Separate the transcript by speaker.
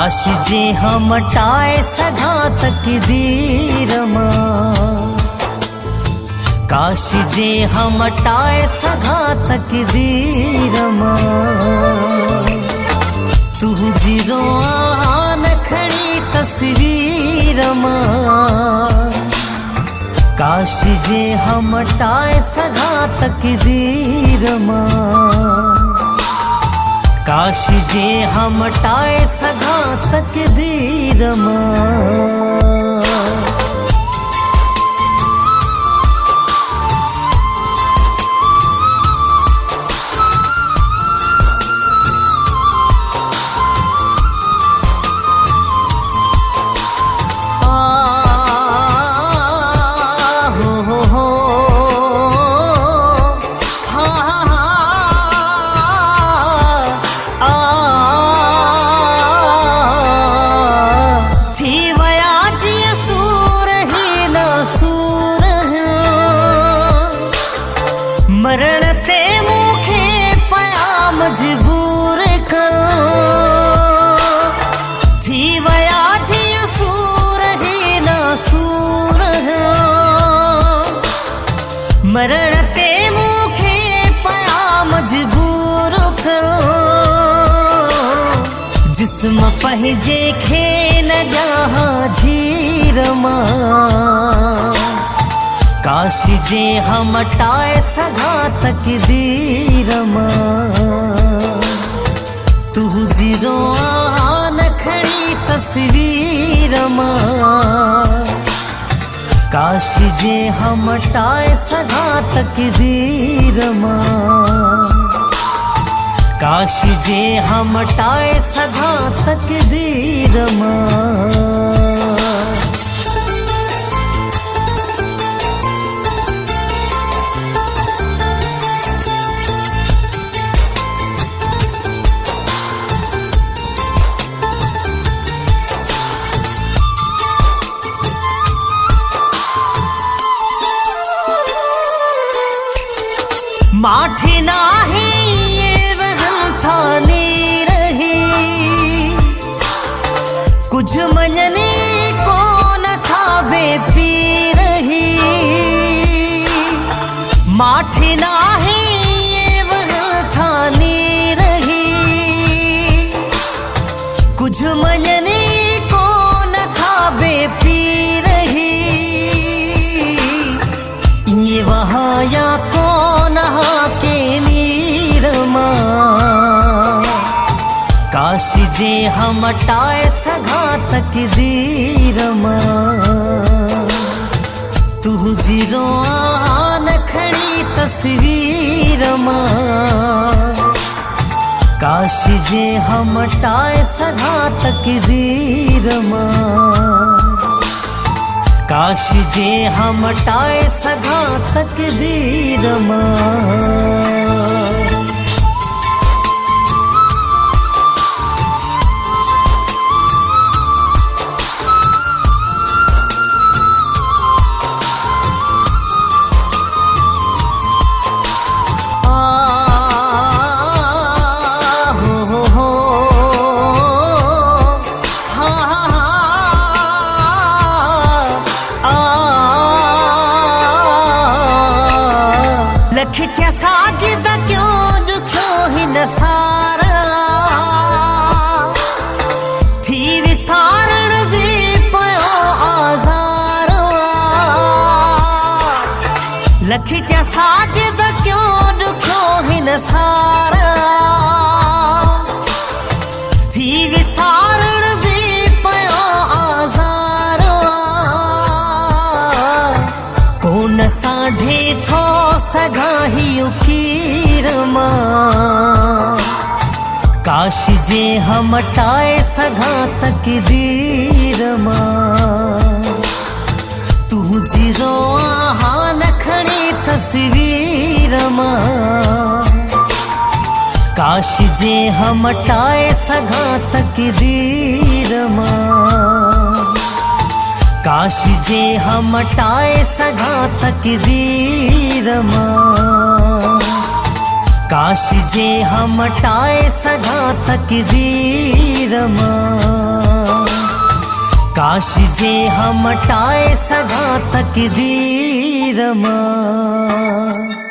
Speaker 1: काश जे हमटाए सदा तकदीर मां, काश जे हमटाए सदा तकदीर मां। तुझी रोआन खड़ी तस्वीर मां, काश जे हमटाए सदा तकदीर मां। काश जे हमटाए सदा तकदीर मां। मरण ते मूंखे पया मजबूर कर, थी वया जीअं सूर ही न सूर। मरण ते मूंखे पया मजबूर कर, जिस्म पंहिंजे खे न ॼाहां झीर मां। काश जे हमटाए सदा तकदीर मां, तुझी रोआन खड़ी तस्वीर मां। काश जे हमटाए सदा तकदीर मां, काश जे हमटाए सदा तकदीर मां। माठी नाही ये रहन थानी रही, कुछ मञनी कोन था बेपी रही। माठी नाही ये रहन थानी रही, कुछ मञनी कोन था बेपी रही। ये वहाँ या कौन के नीर मां, काश जे हमटाए सदा तकदीर मां। तुझी रोआन खड़ी तस्वीर मां, काश जे हमटाए सदा तकदीर मां। काश जे हमटाए सदा तकदीर मां। लखिया साजिद क्यों दुखियो हिन सारा, थी विसारण भी पयो आज़ार। लखिया साजिद क्यों दुखियो हिन सारा, थी विसारण भी पयो आज़ार। कोन साढे थो सगाही उकीर मां, काश जे हमटाए सदा तकदीर मां। तुझी रोआन खड़ी तस्वीर मां, काश जे हमटाए सदा तकदीर मां। काश जे हमटाए सदा तकदीर मां। काश जे हमटाए सदा तकदीर मां। काश जे हम टाए सघां तकदीर मां।